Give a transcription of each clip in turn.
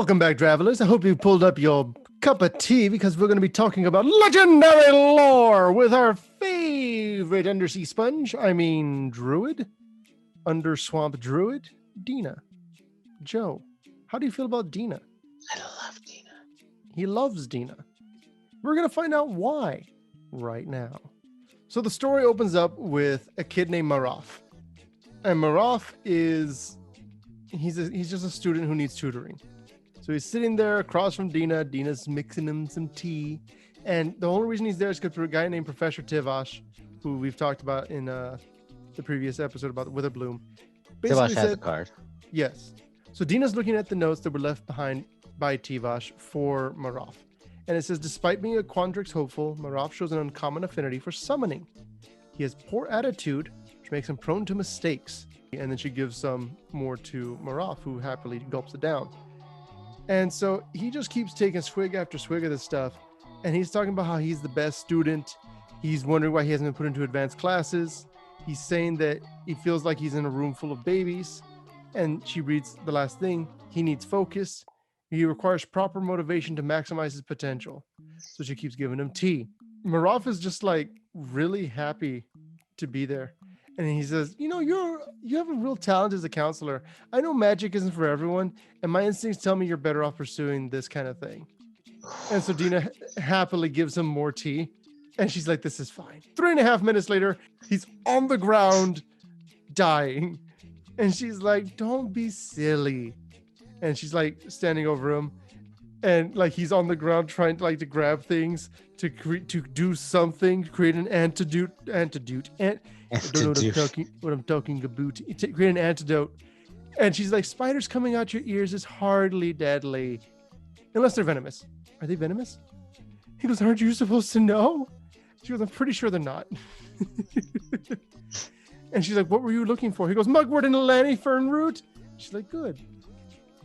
Welcome back, travelers. I hope you pulled up your cup of tea because we're going to be talking about legendary lore with our favorite undersea sponge. Druid, underswamp druid, Dina. Joe, how do you feel about Dina? I love Dina. He loves Dina. We're going to find out why right now. So the story opens up with a kid named Maraf. And Maraf is, he's just a student who needs tutoring. So he's sitting there across from Dina. Dina's mixing him some tea. And the only reason he's there is because a guy named Professor Tivash, who we've talked about in the previous episode about the Witherbloom. Tivash has a card. Yes. So Dina's looking at the notes that were left behind by Tivash for Maraf. And it says, despite being a Quandrix hopeful, Maraf shows an uncommon affinity for summoning. He has poor attitude, which makes him prone to mistakes. And then she gives some more to Maraf, who happily gulps it down. And so he just keeps taking swig after swig of this stuff. And he's talking about how he's the best student. He's wondering why he hasn't been put into advanced classes. He's saying that he feels like he's in a room full of babies. And she reads the last thing. He needs focus. He requires proper motivation to maximize his potential. So she keeps giving him tea. Maraf is just like really happy to be there. And he says, you have a real talent as a counselor. I know magic isn't for everyone, and my instincts tell me you're better off pursuing this kind of thing. And so Dina happily gives him more tea, and she's like, this is fine. 3.5 minutes later, he's on the ground, dying. And she's like, don't be silly. And she's like standing over him, and like he's on the ground trying to to grab things to do something, create an antidote. I don't know what I'm talking about. Create an antidote. And she's like, spiders coming out your ears is hardly deadly. Unless they're venomous. Are they venomous? He goes, aren't you supposed to know? She goes, I'm pretty sure they're not. And she's like, what were you looking for? He goes, mugwort and a lanny fern root. She's like, good.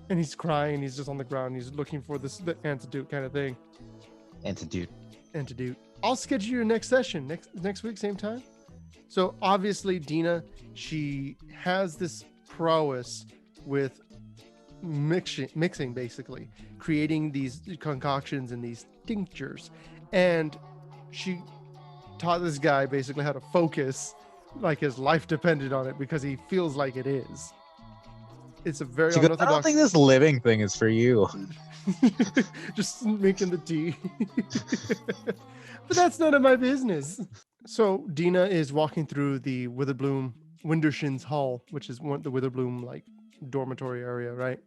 And he's crying. He's just on the ground. He's looking for the antidote kind of thing. Antidote. I'll schedule your next session next week, same time. So obviously Dina, she has this prowess with mixing basically, creating these concoctions and these tinctures. And she taught this guy basically how to focus like his life depended on it because he feels like it is. It's a very unorthodox. I don't think this living thing is for you. Just making the tea. But that's none of my business. So Dina is walking through the Witherbloom Windershin's Hall, which is the Witherbloom dormitory area, right?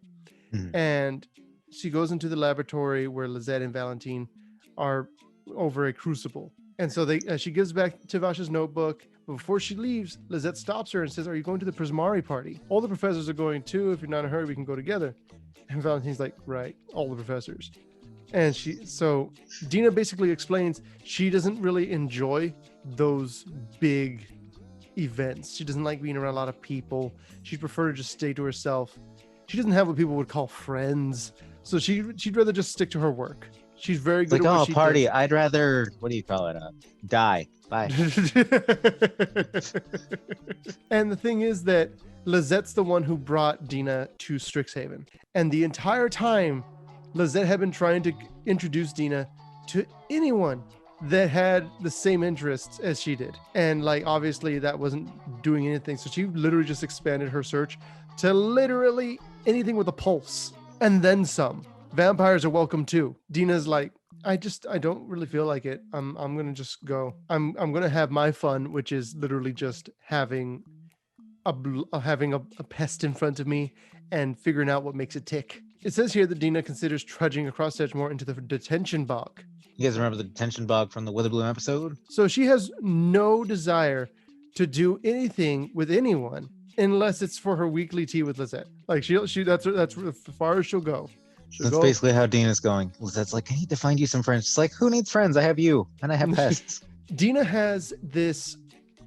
Mm-hmm. And she goes into the laboratory where Lizette and Valentine are over a crucible. And so she gives back Tivash's notebook. But before she leaves, Lizette stops her and says, are you going to the Prismari party? All the professors are going too. If you're not in a hurry, we can go together. And Valentine's like, right, all the professors. And so Dina basically explains she doesn't really enjoy those big events. She doesn't like being around a lot of people. She'd prefer to just stay to herself. She doesn't have what people would call friends. So she'd rather just stick to her work. She's very good at what she party. does. I'd rather, what do you call it? Die. Bye. And the thing is that Lizette's the one who brought Dina to Strixhaven. And the entire time, Lizette had been trying to introduce Dina to anyone that had the same interests as she did. And obviously that wasn't doing anything. So she literally just expanded her search to literally anything with a pulse and then some. Vampires are welcome too. Dina's like, I don't really feel like it. I'm going to just go. I'm going to have my fun, which is literally just having a pest in front of me and figuring out what makes it tick. It says here that Dina considers trudging across Edgemore into the detention bog. You guys remember the detention bog from the Witherbloom episode? So she has no desire to do anything with anyone unless it's for her weekly tea with Lizette. That's as far as she'll go. That's basically how Dina's going. Lizette's like, I need to find you some friends. She's like, who needs friends? I have you, and I have pests. Dina has this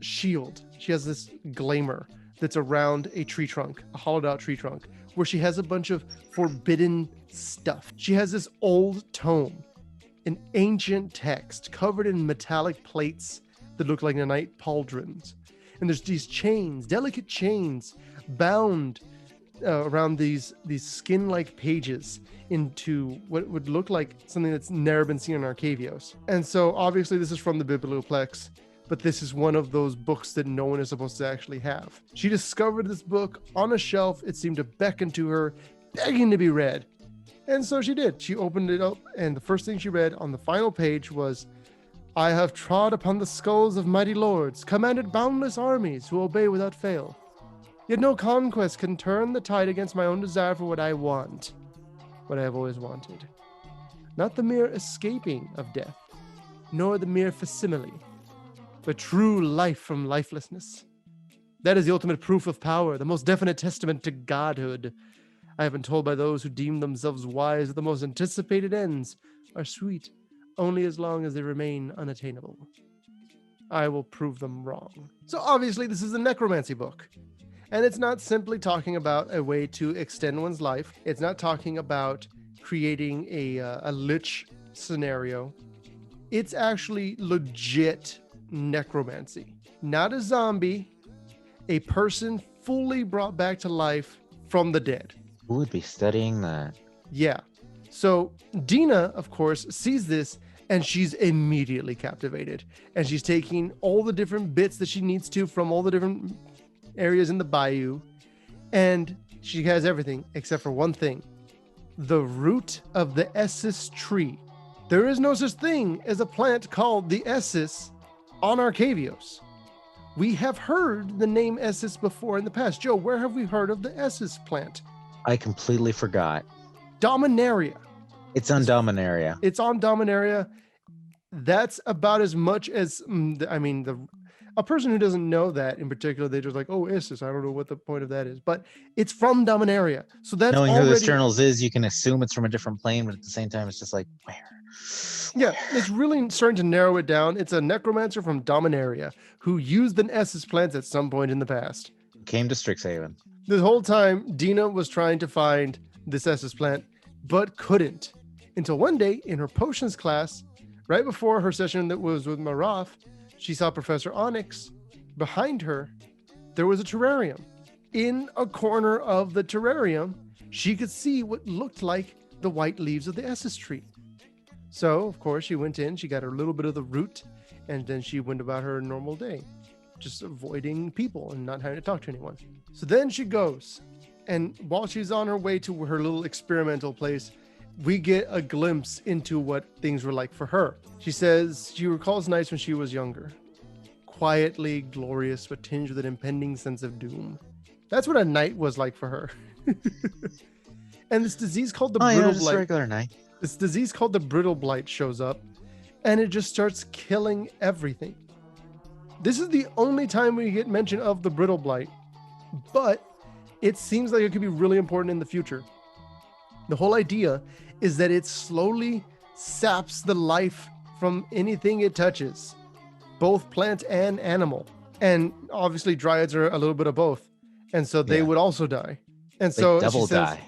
shield. She has this glamour that's around a tree trunk, a hollowed out tree trunk, where she has a bunch of forbidden stuff. She has this old tome, an ancient text covered in metallic plates that look like night pauldrons. And there's these chains, delicate chains, bound around these skin-like pages into what would look like something that's never been seen in Arcavios. And so obviously this is from the Biblioplex, but this is one of those books that no one is supposed to actually have. She discovered this book on a shelf. It seemed to beckon to her, begging to be read. And so she did. She opened it up, and the first thing she read on the final page was, "I have trod upon the skulls of mighty lords, commanded boundless armies who obey without fail. Yet no conquest can turn the tide against my own desire for what I want, what I have always wanted. Not the mere escaping of death, nor the mere facsimile, but true life from lifelessness. That is the ultimate proof of power, the most definite testament to godhood. I have been told by those who deem themselves wise that the most anticipated ends are sweet only as long as they remain unattainable. I will prove them wrong." So obviously this is a necromancy book. And it's not simply talking about a way to extend one's life. It's not talking about creating a lich scenario. It's actually legit necromancy. Not a zombie, a person fully brought back to life from the dead. Who would be studying that? Yeah. So Dina, of course, sees this and she's immediately captivated. And she's taking all the different bits that she needs to from all the different areas in the bayou, and she has everything except for one thing: the root of the Essis tree. There is no such thing as a plant called the Essis on Arcavios. We have heard the name Essis before in the past. Joe, where have we heard of the Essis plant? I completely forgot. Dominaria. It's on Dominaria. It's on Dominaria. That's about as much as, a person who doesn't know that in particular, they're just like, oh, Essis, I don't know what the point of that is. But it's from Dominaria. So that's knowing already... who this journals is, you can assume it's from a different plane, but at the same time, it's just like, where? Yeah, it's really starting to narrow it down. It's a necromancer from Dominaria who used an Essis plant at some point in the past. Came to Strixhaven. This whole time, Dina was trying to find this Essis plant, but couldn't. Until one day in her potions class, right before her session that was with Maraf, she saw Professor Onyx. Behind her, there was a terrarium. In a corner of the terrarium, she could see what looked like the white leaves of the Essis tree. So, of course, she went in, she got a little bit of the root, and then she went about her normal day, just avoiding people and not having to talk to anyone. So then she goes, and while she's on her way to her little experimental place, we get a glimpse into what things were like for her. She says she recalls nights when she was younger. Quietly glorious, but tinged with an impending sense of doom. That's what a night was like for her. And this disease called the brittle blight. Regular night. This disease called the brittle blight shows up, and it just starts killing everything. This is the only time we get mention of the brittle blight, but it seems like it could be really important in the future. The whole idea is that it slowly saps the life from anything it touches, both plant and animal. And obviously dryads are a little bit of both. And so they would also die. And so double she says, die.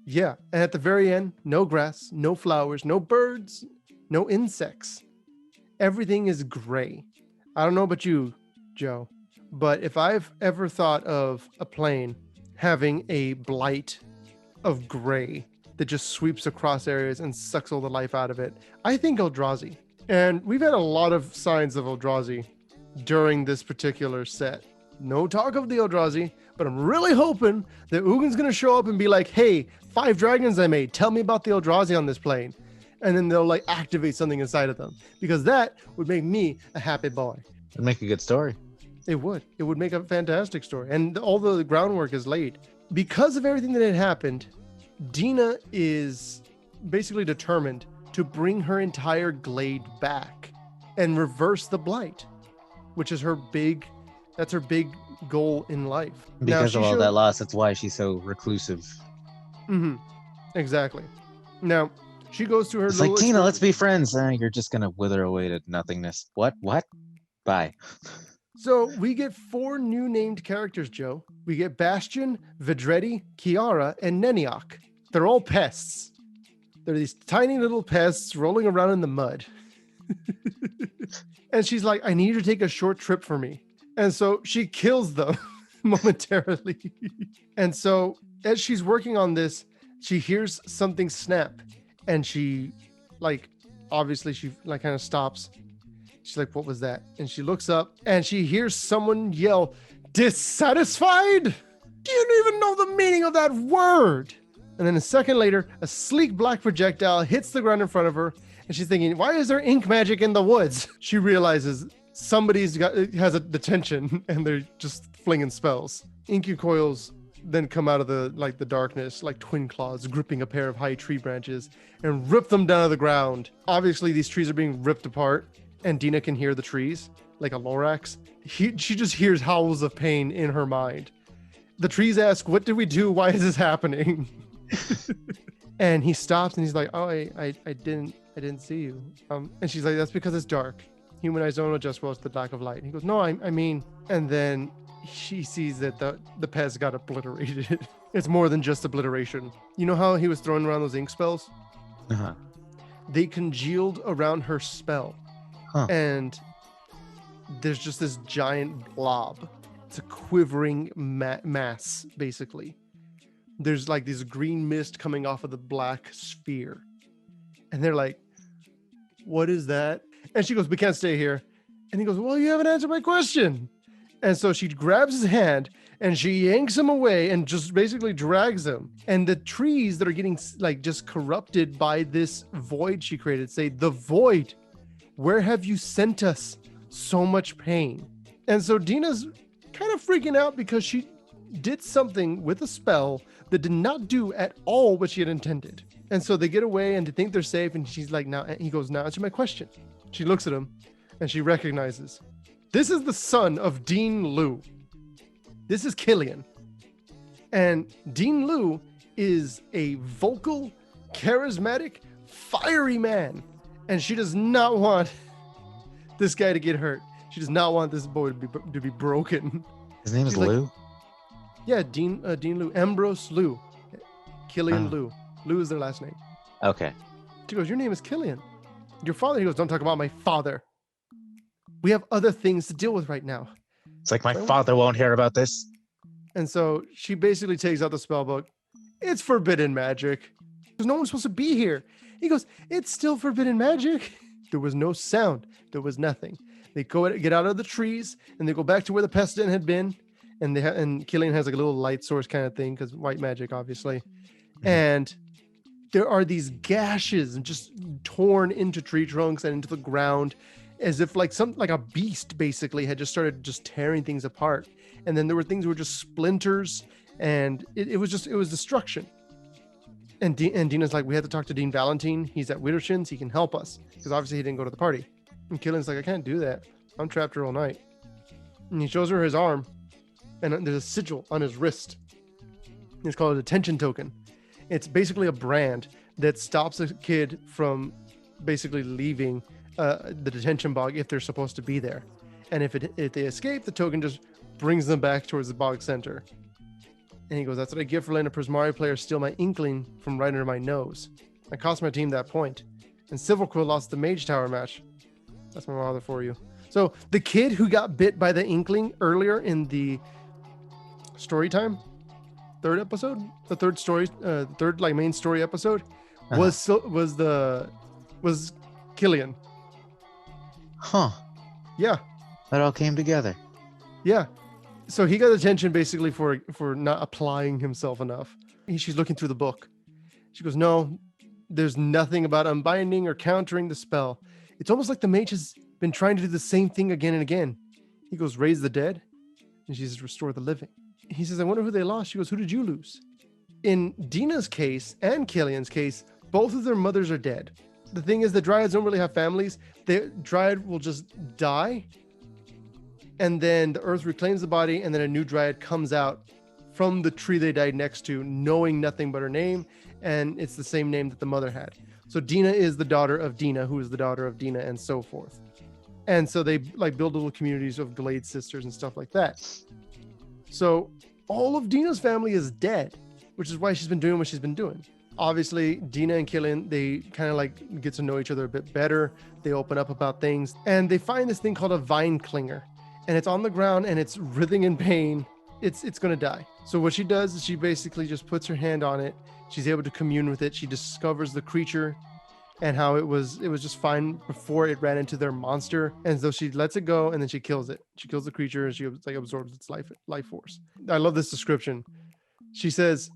Yeah. And at the very end, no grass, no flowers, no birds, no insects. Everything is gray. I don't know about you, Joe, but if I've ever thought of a plane having a blight of gray that just sweeps across areas and sucks all the life out of it, I think Eldrazi. And we've had a lot of signs of Eldrazi during this particular set. No talk of the Eldrazi, but I'm really hoping that Ugin's going to show up and be like, hey, 5 dragons I made, tell me about the Eldrazi on this plane. And then they'll like activate something inside of them, because that would make me a happy boy. It'd make a good story. It would. It would make a fantastic story. And all the groundwork is laid. Because of everything that had happened, Dina is basically determined to bring her entire glade back and reverse the blight, which is that's her big goal in life. Because of all that loss, that's why she's so reclusive. Mm-hmm. Exactly. Now, she goes to her It's like, Dina, let's be friends. You're just going to wither away to nothingness. What? Bye. So we get 4 new named characters, Joe. We get Bastion, Vedretti, Kiara, and Neniok. They're all pests. They're these tiny little pests rolling around in the mud. And she's like, I need you to take a short trip for me. And so she kills them momentarily. And so as she's working on this, she hears something snap, and she obviously she kind of stops. She's like, what was that? And she looks up and she hears someone yell, dissatisfied? Do you even know the meaning of that word? And then a second later, a sleek black projectile hits the ground in front of her, and she's thinking, why is there ink magic in the woods? She realizes has a detention, and they're just flinging spells. Inky coils then come out of the darkness like twin claws, gripping a pair of high tree branches and rip them down to the ground. Obviously, these trees are being ripped apart, and Dina can hear the trees like a Lorax. She just hears howls of pain in her mind. The trees ask, what did we do? Why is this happening? And he stops and he's like, oh, I didn't see you. And she's like, that's because it's dark. Human eyes don't adjust well to the lack of light. And he goes, no, I mean, and then she sees that the pez got obliterated. It's more than just obliteration. You know how he was throwing around those ink spells? Uh-huh. They congealed around her spell. Huh. And there's just this giant blob. It's a quivering mass, basically. There's like this green mist coming off of the black sphere. And they're like, what is that? And she goes, we can't stay here. And he goes, well, you haven't answered my question. And so she grabs his hand and she yanks him away and just basically drags him. And the trees that are getting just corrupted by this void she created say, the void, where have you sent us? So much pain. And so Dina's kind of freaking out because she did something with a spell that did not do at all what she had intended. And so they get away and they think they're safe. And she's like, now, he goes, now answer my question. She looks at him and she recognizes, this is the son of Dean Liu. This is Killian. And Dean Liu is a vocal, charismatic, fiery man. And she does not want this guy to get hurt. She does not want this boy to be broken. His name is Liu? Yeah, Dean Liu. Ambrose Liu. Killian Liu. Liu is their last name. Okay. She goes, your name is Killian. Your father? He goes, don't talk about my father. We have other things to deal with right now. It's like, my father won't hear about this. And so she basically takes out the spell book. It's forbidden magic. Because no one's supposed to be here. He goes, it's still forbidden magic. There was no sound. There was nothing. They get out of the trees and they go back to where the pestilence had been. And and Killian has like a little light source kind of thing because white magic, obviously. Mm-hmm. And there are these gashes and just torn into tree trunks and into the ground, as if like a beast basically had just started just tearing things apart. And then there were things that were just splinters, and it was destruction. And Dina's like, we have to talk to Dean Valentine. He's at Widdershins. He can help us because obviously he didn't go to the party. And Killian's like, I can't do that. I'm trapped here all night. And he shows her his arm, and there's a sigil on his wrist. It's called a detention token. It's basically a brand that stops a kid from basically leaving the detention bog if they're supposed to be there. And if they escape, the token just brings them back towards the bog center. And he goes, that's what I get for letting a Prismari player steal my inkling from right under my nose. I cost my team that point. And Silverquill lost the Mage Tower match. That's my father for you. So the kid who got bit by the inkling earlier in the story time, third episode, the third story, third like main story episode, was Killian. Huh. Yeah. That all came together. Yeah. So he got attention basically for not applying himself enough. She's looking through the book. She goes, no, there's nothing about unbinding or countering the spell. It's almost like the mage has been trying to do the same thing again and again. He goes, raise the dead. And she says, restore the living. He says, I wonder who they lost. She goes, who did you lose? In Dina's case and Killian's case, both of their mothers are dead. The thing is, the Dryads don't really have families. The Dryad will just die, and then the earth reclaims the body, and then a new Dryad comes out from the tree they died next to, knowing nothing but her name, and it's the same name that the mother had. So Dina is the daughter of Dina, who is the daughter of Dina, and so forth. And so they like build little communities of Glade sisters and stuff like that. So all of Dina's family is dead, which is why she's been doing what she's been doing. Obviously, Dina and Killian, they kind of like get to know each other a bit better. They open up about things, and they find this thing called a vine clinger, and it's on the ground and it's writhing in pain. it's going to die. So what she does is she basically just puts her hand on it. She's able to commune with it. She discovers the creature and how it was just fine before it ran into their monster, and so she lets it go and then she kills it. She kills the creature and she like absorbs its life force. I love this description. She says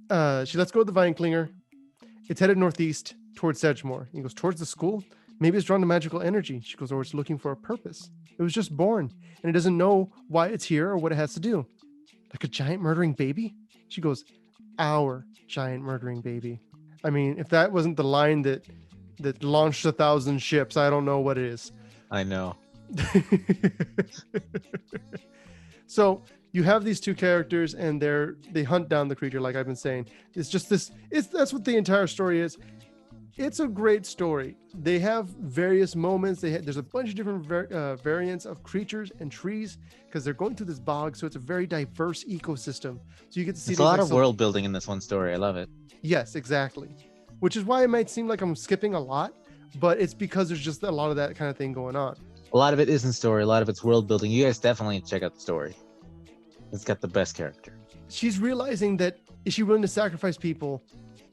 she lets go of the vine clinger. It's headed northeast towards Sedgemoor. He goes, towards the school? Maybe it's drawn to magical energy. She goes, or it's looking for a purpose. It was just born and it doesn't know why it's here or what it has to do. Like a giant murdering baby? She goes, our giant murdering baby. I mean, if that wasn't the line that launched 1,000 ships, I don't know what it is. I know. So you have these two characters and they hunt down the creature, like I've been saying. It's just this, that's what the entire story is. It's a great story. They have various moments. There's a bunch of different variants of creatures and trees because they're going through this bog, so it's a very diverse ecosystem. So you get to see There's a lot of world building in this one story. I love it. Yes, exactly. Which is why it might seem like I'm skipping a lot, but it's because there's just a lot of that kind of thing going on. A lot of it isn't story. A lot of it's world building. You guys definitely check out the story. It's got the best character. She's realizing that is she willing to sacrifice people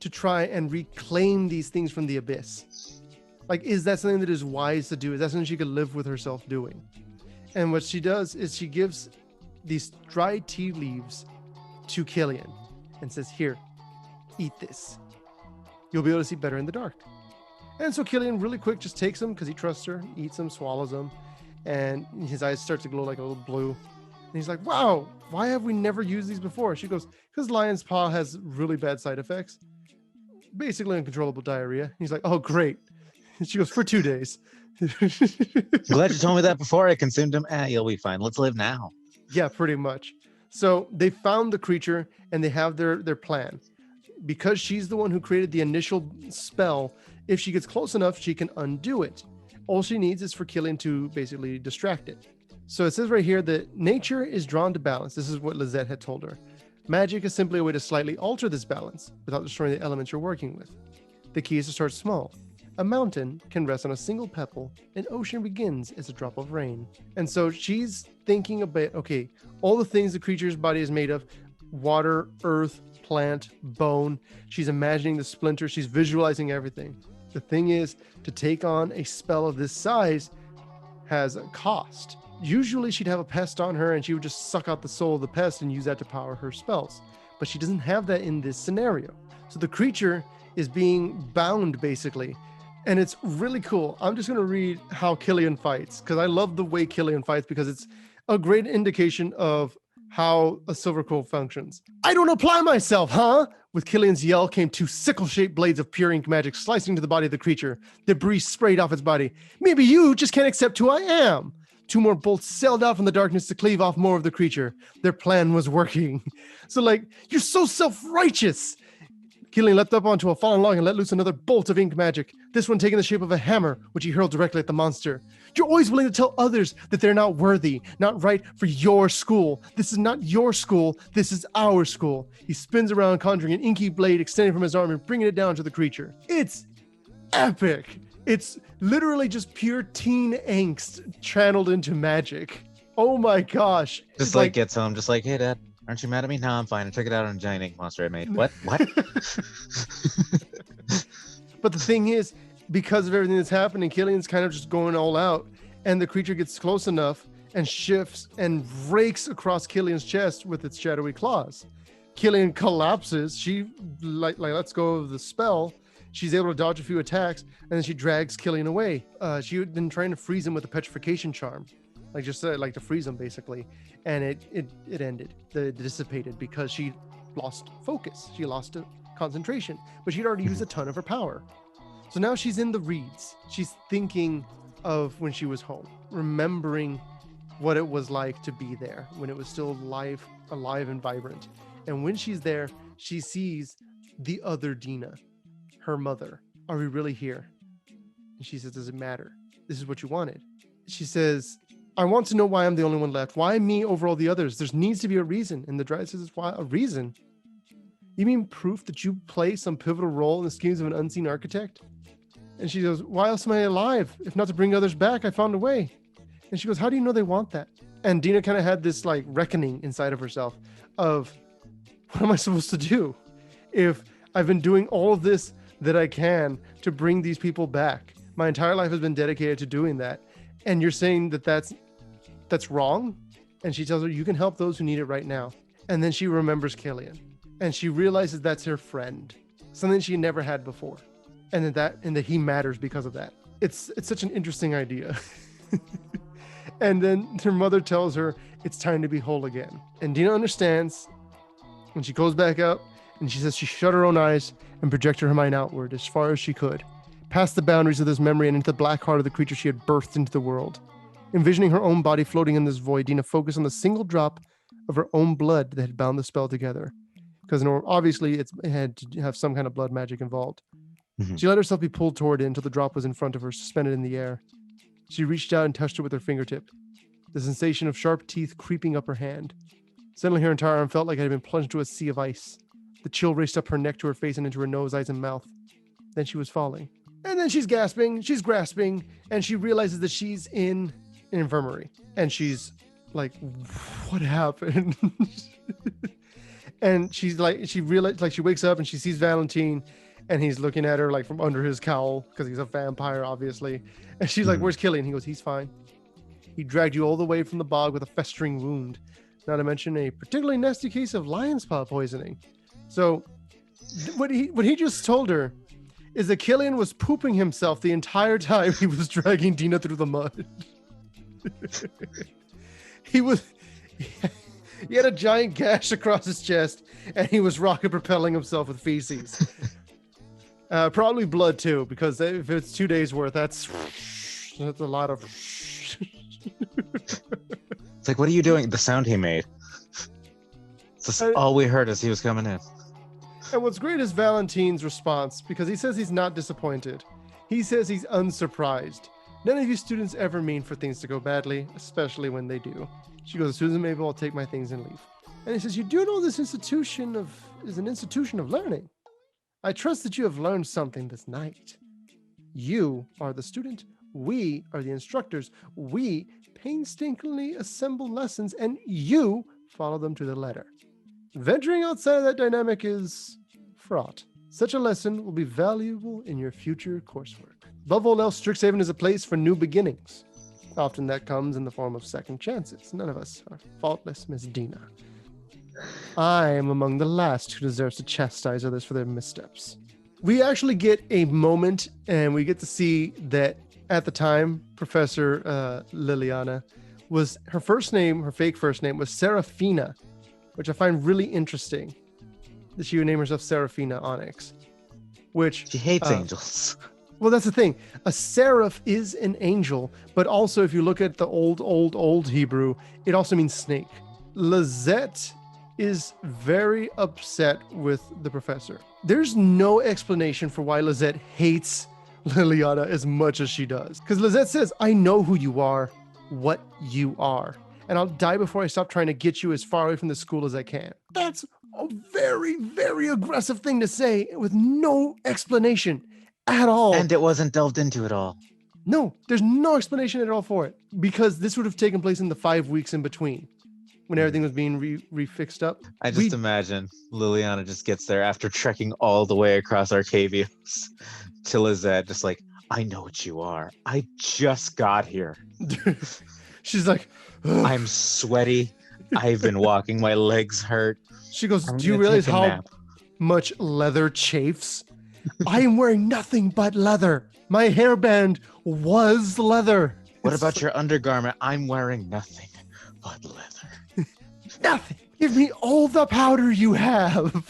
to try and reclaim these things from the abyss? Like, is that something that is wise to do? Is that something she could live with herself doing? And what she does is she gives these dry tea leaves to Killian and says, here, eat this. You'll be able to see better in the dark. And so Killian really quick just takes them because he trusts her, eats them, swallows them, and his eyes start to glow like a little blue. And he's like, wow, why have we never used these before? She goes, because lion's paw has really bad side effects. Basically uncontrollable diarrhea. He's like, oh, great. And she goes, for 2 days. Glad you told me that before I consumed them. You'll be fine. Let's live now. Yeah, pretty much. So they found the creature and they have their plan. Because she's the one who created the initial spell, if she gets close enough, she can undo it. All she needs is for Killian to basically distract it. So it says right here that nature is drawn to balance. This is what Lizette had told her. Magic is simply a way to slightly alter this balance without destroying the elements you're working with. The key is to start small. A mountain can rest on a single pebble. An ocean begins as a drop of rain. And so she's thinking about, okay, all the things the creature's body is made of, water, earth, plant, bone. She's imagining the splinters. She's visualizing everything. The thing is, to take on a spell of this size has a cost. Usually she'd have a pest on her and she would just suck out the soul of the pest and use that to power her spells. But she doesn't have that in this scenario. So the creature is being bound basically. And it's really cool. I'm just going to read how Killian fights because I love the way Killian fights because it's a great indication of how a silver quill functions. I don't apply myself, huh? With Killian's yell came two sickle-shaped blades of pure ink magic slicing into the body of the creature. Debris sprayed off its body. Maybe you just can't accept who I am. Two more bolts sailed out from the darkness to cleave off more of the creature. Their plan was working. So like, you're so self-righteous. Killian leapt up onto a fallen log and let loose another bolt of ink magic, this one taking the shape of a hammer, which he hurled directly at the monster. You're always willing to tell others that they're not worthy, not right for your school. This is not your school, this is our school. He spins around, conjuring an inky blade extending from his arm and bringing it down to the creature. It's epic. It's literally just pure teen angst channeled into magic. Oh my gosh. Just like gets home, just like, hey, Dad. Aren't you mad at me? No, I'm fine. I took it out on a giant ink monster I made. What? But the thing is, because of everything that's happening, Killian's kind of just going all out, and the creature gets close enough and shifts and rakes across Killian's chest with its shadowy claws. Killian collapses. She like lets go of the spell. She's able to dodge a few attacks, and then she drags Killian away. She had been trying to freeze him with a petrification charm. Like just like to freeze him basically, and it ended. It dissipated because she lost focus. She lost concentration, but she'd already used a ton of her power. So now she's in the reeds. She's thinking of when she was home, remembering what it was like to be there when it was still alive and vibrant. And when she's there, she sees the other Dina, her mother. Are we really here? And she says, does it matter? This is what you wanted. She says, I want to know why I'm the only one left. Why me over all the others? There needs to be a reason. And the Dryad says, why a reason? You mean proof that you play some pivotal role in the schemes of an unseen architect? And she goes, why else am I alive? If not to bring others back, I found a way. And she goes, how do you know they want that? And Dina kind of had this like reckoning inside of herself of, what am I supposed to do if I've been doing all of this that I can to bring these people back? My entire life has been dedicated to doing that. And you're saying that that's wrong? And she tells her, you can help those who need it right now. And then she remembers Killian, and she realizes that's her friend, something she never had before. And that he matters because of that. It's such an interesting idea. And then her mother tells her it's time to be whole again. And Dina understands, and she goes back up, and she says she shut her own eyes and projected her mind outward as far as she could, past the boundaries of this memory and into the black heart of the creature she had birthed into the world. Envisioning her own body floating in this void, Dina focused on the single drop of her own blood that had bound the spell together. Because obviously it had to have some kind of blood magic involved. Mm-hmm. She let herself be pulled toward it until the drop was in front of her, suspended in the air. She reached out and touched it with her fingertip, the sensation of sharp teeth creeping up her hand. Suddenly her entire arm felt like it had been plunged into a sea of ice. The chill raced up her neck to her face and into her nose, eyes, and mouth. Then she was falling. And then she's gasping, she's grasping, and she realizes that she's in an infirmary. And she's like, what happened? And she's like, she realized, like, she wakes up and she sees Valentine, and he's looking at her like from under his cowl because he's a vampire, obviously. And she's like, where's Killian? He goes, he's fine. He dragged you all the way from the bog with a festering wound, not to mention a particularly nasty case of lion's paw poisoning. So what he just told her is that Killian was pooping himself the entire time he was dragging Dina through the mud. He had a giant gash across his chest, and he was rocket propelling himself with feces. Probably blood too, because if it's 2 days worth, that's a lot of. It's like, what are you doing? The sound he made. That's all we heard as he was coming in. And what's great is Valentine's response, because he says he's not disappointed. He says he's unsurprised. None of you students ever mean for things to go badly, especially when they do. She goes, as soon as I'm able, I'll take my things and leave. And he says, you do know this institution is an institution of learning. I trust that you have learned something this night. You are the student. We are the instructors. We painstakingly assemble lessons, and you follow them to the letter. Venturing outside of that dynamic is fraught. Such a lesson will be valuable in your future coursework. Above all else, Strixhaven is a place for new beginnings. Often that comes in the form of second chances. None of us are faultless, Miss Dina. I am among the last who deserves to chastise others for their missteps. We actually get a moment, and we get to see that at the time, Professor Liliana was, her fake first name was Serafina, which I find really interesting that she would name herself Serafina Onyx, which she hates angels. Well, that's the thing. A seraph is an angel, but also if you look at the old Hebrew, it also means snake. Lizette is very upset with the professor. There's no explanation for why Lizette hates Liliana as much as she does. Because Lizette says, I know who you are, what you are, and I'll die before I stop trying to get you as far away from the school as I can. That's a very, very aggressive thing to say with no explanation at all. And it wasn't delved into at all. No, there's no explanation at all for it, because this would have taken place in the 5 weeks in between when everything was being refixed up. I just imagine Liliana just gets there after trekking all the way across Arcavius to Lizette, just like, I know what you are. I just got here. She's like, ugh. I'm sweaty. I've been walking. My legs hurt. She goes, do you realize how much leather chafes? I am wearing nothing but leather. My hairband was leather. What about your undergarment? I'm wearing nothing but leather. Nothing. Give me all the powder you have.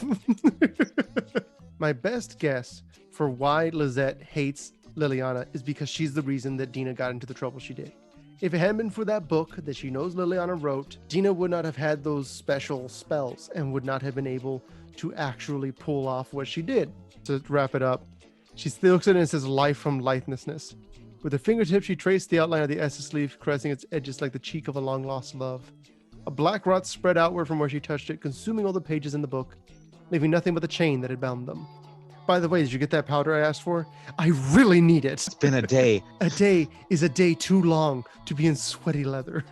My best guess for why Lizette hates Liliana is because she's the reason that Dina got into the trouble she did. If it hadn't been for that book that she knows Liliana wrote, Dina would not have had those special spells and would not have been able to actually pull off what she did. To wrap it up, she still looks at it and says, life from lifelessness. With her fingertips, she traced the outline of the Essus leaf, caressing its edges like the cheek of a long-lost love. A black rot spread outward from where she touched it, consuming all the pages in the book, leaving nothing but the chain that had bound them. By the way, did you get that powder I asked for? I really need it. It's been a day. A day is a day too long to be in sweaty leather.